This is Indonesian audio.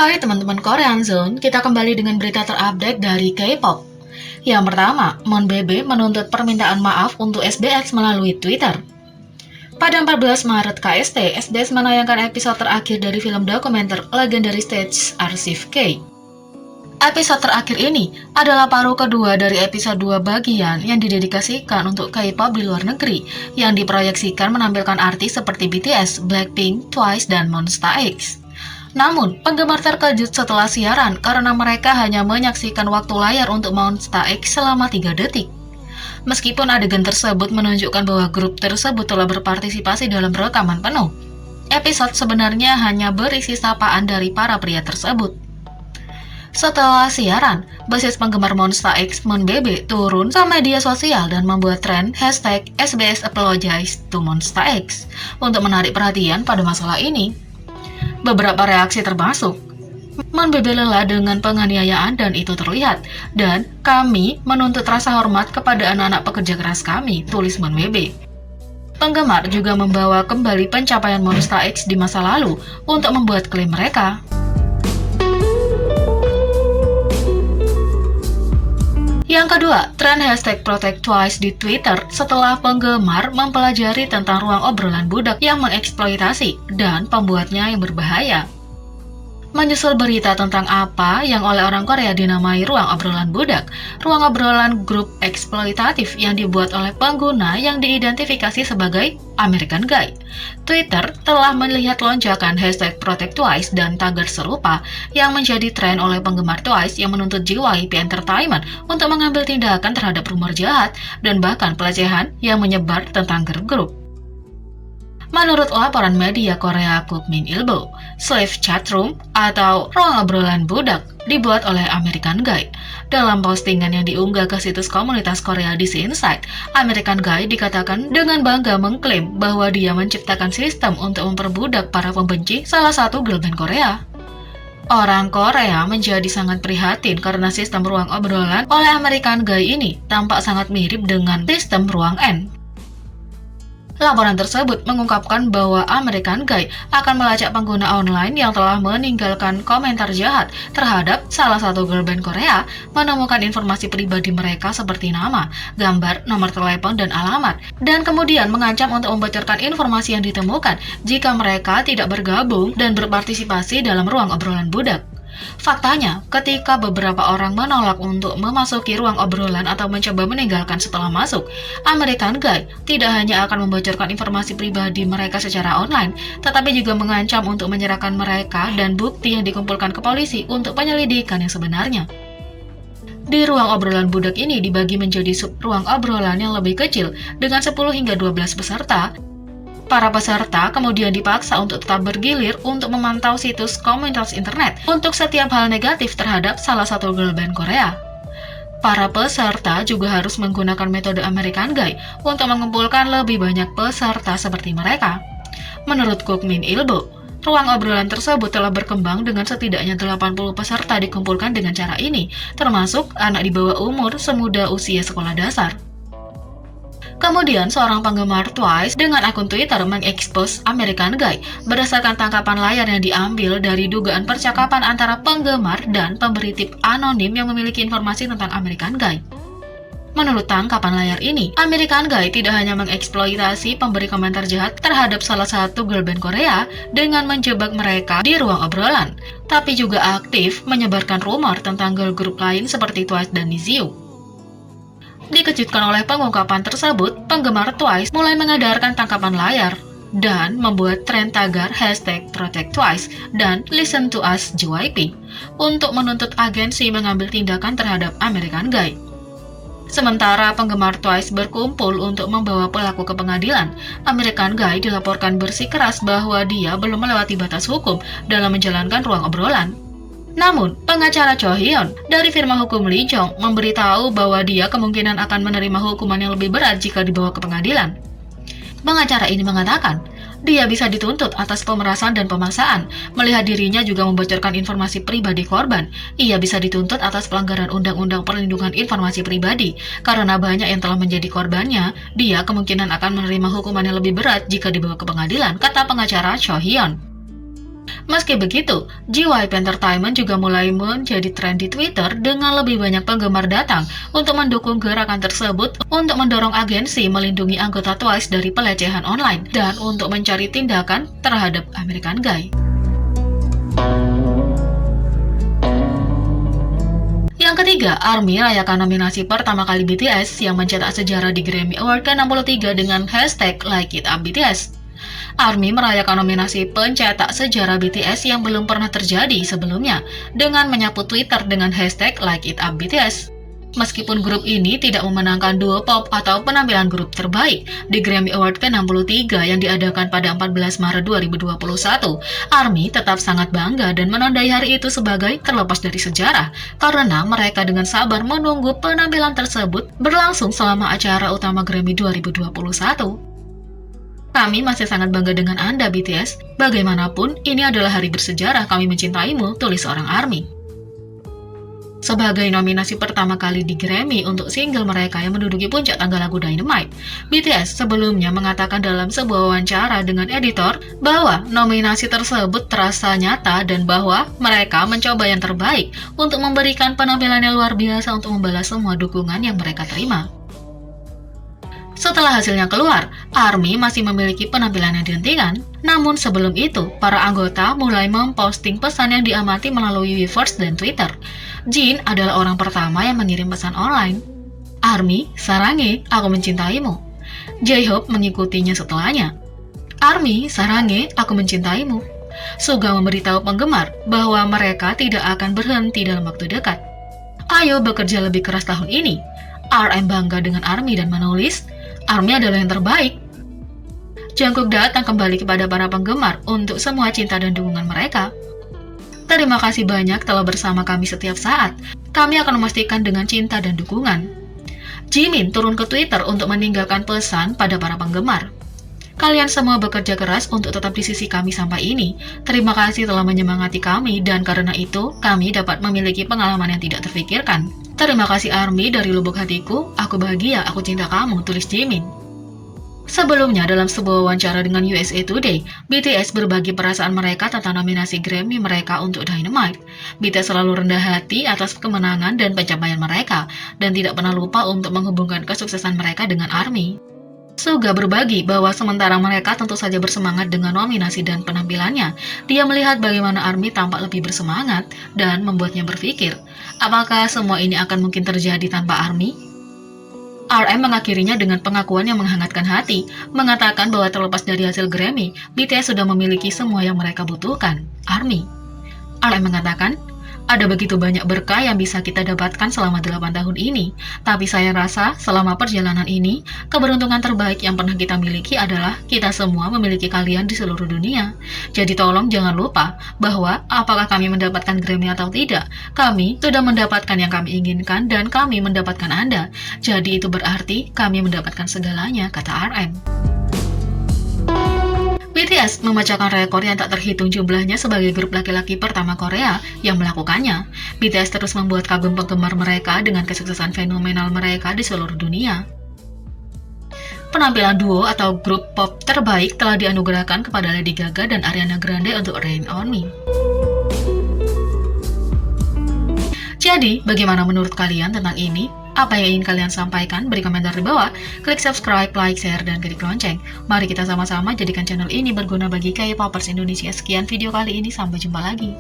Hai teman-teman Korean Zone, kita kembali dengan berita terupdate dari K-pop. Yang pertama, MonBebe menuntut permintaan maaf untuk SBX melalui Twitter. Pada 14 Maret KST, SBS menayangkan episode terakhir dari film dokumenter Legendary Stage Archive K. Episode terakhir ini adalah paruh kedua dari episode 2 bagian yang didedikasikan untuk K-pop di luar negeri yang diproyeksikan menampilkan artis seperti BTS, Blackpink, Twice, dan Monsta X. Namun, penggemar terkejut setelah siaran karena mereka hanya menyaksikan waktu layar untuk Monsta X selama 3 detik. Meskipun adegan tersebut menunjukkan bahwa grup tersebut telah berpartisipasi dalam rekaman penuh, episode sebenarnya hanya berisi sapaan dari para pria tersebut. Setelah siaran, basis penggemar Monsta X MonBebe turun ke media sosial dan membuat tren #SBS Apologize to Monsta X untuk menarik perhatian pada masalah ini. Beberapa reaksi termasuk, MonBebe lelah dengan penganiayaan dan itu terlihat, dan kami menuntut rasa hormat kepada anak-anak pekerja keras kami, tulis MonBebe. Penggemar juga membawa kembali pencapaian Monsta X di masa lalu untuk membuat klaim mereka. Yang kedua, tren #ProtectTwice di Twitter setelah penggemar mempelajari tentang ruang obrolan budak yang mengeksploitasi dan pembuatnya yang berbahaya. Menyusul berita tentang apa yang oleh orang Korea dinamai ruang obrolan budak, ruang obrolan grup eksploitatif yang dibuat oleh pengguna yang diidentifikasi sebagai American Guy. Twitter telah melihat lonjakan #ProtectTwice dan tagar serupa yang menjadi tren oleh penggemar Twice yang menuntut JYP Entertainment untuk mengambil tindakan terhadap rumor jahat dan bahkan pelecehan yang menyebar tentang grup. Menurut laporan media Korea Kukmin Ilbo, Slave Chatroom atau ruang obrolan budak dibuat oleh American Guy. Dalam postingan yang diunggah ke situs komunitas Korea DC Insight, American Guy dikatakan dengan bangga mengklaim bahwa dia menciptakan sistem untuk memperbudak para pembenci salah satu girl band Korea. Orang Korea menjadi sangat prihatin karena sistem ruang obrolan oleh American Guy ini tampak sangat mirip dengan sistem ruang N. Laporan tersebut mengungkapkan bahwa American Guy akan melacak pengguna online yang telah meninggalkan komentar jahat terhadap salah satu girl band Korea, menemukan informasi pribadi mereka seperti nama, gambar, nomor telepon, dan alamat, dan kemudian mengancam untuk membocorkan informasi yang ditemukan jika mereka tidak bergabung dan berpartisipasi dalam ruang obrolan budak. Faktanya, ketika beberapa orang menolak untuk memasuki ruang obrolan atau mencoba meninggalkan setelah masuk, American Guy tidak hanya akan membocorkan informasi pribadi mereka secara online, tetapi juga mengancam untuk menyerahkan mereka dan bukti yang dikumpulkan ke polisi untuk penyelidikan yang sebenarnya. Di ruang obrolan budak ini dibagi menjadi sub ruang obrolan yang lebih kecil dengan 10 hingga 12 peserta. Para peserta kemudian dipaksa untuk tetap bergilir untuk memantau situs komunitas internet untuk setiap hal negatif terhadap salah satu girl band Korea. Para peserta juga harus menggunakan metode American Guy untuk mengumpulkan lebih banyak peserta seperti mereka. Menurut Kukmin Ilbo, ruang obrolan tersebut telah berkembang dengan setidaknya 80 peserta dikumpulkan dengan cara ini, termasuk anak di bawah umur semuda usia sekolah dasar. Kemudian, seorang penggemar Twice dengan akun Twitter mengekspos American Guy berdasarkan tangkapan layar yang diambil dari dugaan percakapan antara penggemar dan pemberi tip anonim yang memiliki informasi tentang American Guy. Menurut tangkapan layar ini, American Guy tidak hanya mengeksploitasi pemberi komentar jahat terhadap salah satu girl band Korea dengan menjebak mereka di ruang obrolan, tapi juga aktif menyebarkan rumor tentang girl group lain seperti Twice dan NiziU. Dikejutkan oleh pengungkapan tersebut, penggemar Twice mulai mengedarkan tangkapan layar dan membuat tren tagar #ProtectTwice dan Listen to Us JYP untuk menuntut agensi mengambil tindakan terhadap American Guy. Sementara penggemar Twice berkumpul untuk membawa pelaku ke pengadilan, American Guy dilaporkan bersikeras bahwa dia belum melewati batas hukum dalam menjalankan ruang obrolan. Namun, pengacara Cho Hyun dari firma hukum Lee Jong memberitahu bahwa dia kemungkinan akan menerima hukuman yang lebih berat jika dibawa ke pengadilan. Pengacara ini mengatakan, dia bisa dituntut atas pemerasan dan pemaksaan, melihat dirinya juga membocorkan informasi pribadi korban. Ia bisa dituntut atas pelanggaran Undang-Undang Perlindungan Informasi Pribadi, karena banyak yang telah menjadi korbannya, dia kemungkinan akan menerima hukuman yang lebih berat jika dibawa ke pengadilan, kata pengacara Cho Hyun. Meski begitu, JYP Entertainment juga mulai menjadi tren di Twitter dengan lebih banyak penggemar datang untuk mendukung gerakan tersebut untuk mendorong agensi melindungi anggota Twice dari pelecehan online dan untuk mencari tindakan terhadap American Guy. Yang ketiga, ARMY rayakan nominasi pertama kali BTS yang mencetak sejarah di Grammy Award ke-63 dengan hashtag Like It Up BTS. ARMY merayakan nominasi pencetak sejarah BTS yang belum pernah terjadi sebelumnya dengan menyapu Twitter dengan hashtag Like It Up BTS. Meskipun grup ini tidak memenangkan duo pop atau penampilan grup terbaik di Grammy Award ke-63 yang diadakan pada 14 Maret 2021, ARMY tetap sangat bangga dan menandai hari itu sebagai terlepas dari sejarah karena mereka dengan sabar menunggu penampilan tersebut berlangsung selama acara utama Grammy 2021. Kami masih sangat bangga dengan Anda BTS. Bagaimanapun, ini adalah hari bersejarah, kami mencintaimu, tulis seorang ARMY. Sebagai nominasi pertama kali di Grammy untuk single mereka yang menduduki puncak tangga lagu Dynamite, BTS sebelumnya mengatakan dalam sebuah wawancara dengan editor bahwa nominasi tersebut terasa nyata dan bahwa mereka mencoba yang terbaik untuk memberikan penampilan yang luar biasa untuk membalas semua dukungan yang mereka terima. Setelah hasilnya keluar, ARMY masih memiliki penampilan yang dihentikan. Namun sebelum itu, para anggota mulai memposting pesan yang diamati melalui Weverse dan Twitter. Jin adalah orang pertama yang mengirim pesan online. ARMY, sarange, aku mencintaimu. J-Hope mengikutinya setelahnya. ARMY, sarange, aku mencintaimu. Suga memberitahu penggemar bahwa mereka tidak akan berhenti dalam waktu dekat. Ayo bekerja lebih keras tahun ini. RM bangga dengan ARMY dan menulis, ARMY adalah yang terbaik. Jungkook datang kembali kepada para penggemar untuk semua cinta dan dukungan mereka. Terima kasih banyak telah bersama kami setiap saat. Kami akan memastikan dengan cinta dan dukungan. Jimin turun ke Twitter untuk meninggalkan pesan pada para penggemar. Kalian semua bekerja keras untuk tetap di sisi kami sampai ini. Terima kasih telah menyemangati kami dan karena itu kami dapat memiliki pengalaman yang tidak terfikirkan. Terima kasih ARMY dari lubuk hatiku, aku bahagia, aku cinta kamu, tulis Jimin. Sebelumnya, dalam sebuah wawancara dengan USA Today, BTS berbagi perasaan mereka tentang nominasi Grammy mereka untuk Dynamite. BTS selalu rendah hati atas kemenangan dan pencapaian mereka, dan tidak pernah lupa untuk menghubungkan kesuksesan mereka dengan ARMY. Suga berbagi bahwa sementara mereka tentu saja bersemangat dengan nominasi dan penampilannya, dia melihat bagaimana ARMY tampak lebih bersemangat dan membuatnya berpikir, apakah semua ini akan mungkin terjadi tanpa ARMY? RM mengakhirinya dengan pengakuan yang menghangatkan hati, mengatakan bahwa terlepas dari hasil Grammy, BTS sudah memiliki semua yang mereka butuhkan, ARMY. RM mengatakan, ada begitu banyak berkah yang bisa kita dapatkan selama 8 tahun ini, tapi saya rasa selama perjalanan ini, keberuntungan terbaik yang pernah kita miliki adalah kita semua memiliki kalian di seluruh dunia. Jadi tolong jangan lupa bahwa apakah kami mendapatkan Grammy atau tidak, kami sudah mendapatkan yang kami inginkan dan kami mendapatkan Anda. Jadi itu berarti kami mendapatkan segalanya, kata RM. BTS memecahkan rekor yang tak terhitung jumlahnya sebagai grup laki-laki pertama Korea yang melakukannya. BTS terus membuat kagum penggemar mereka dengan kesuksesan fenomenal mereka di seluruh dunia. Penampilan duo atau grup pop terbaik telah dianugerahkan kepada Lady Gaga dan Ariana Grande untuk Rain On Me. Jadi, bagaimana menurut kalian tentang ini? Apa yang ingin kalian sampaikan? Beri komentar di bawah. Klik subscribe, like, share, dan klik lonceng. Mari kita sama-sama jadikan channel ini berguna bagi K-popers Indonesia. Sekian video kali ini, sampai jumpa lagi.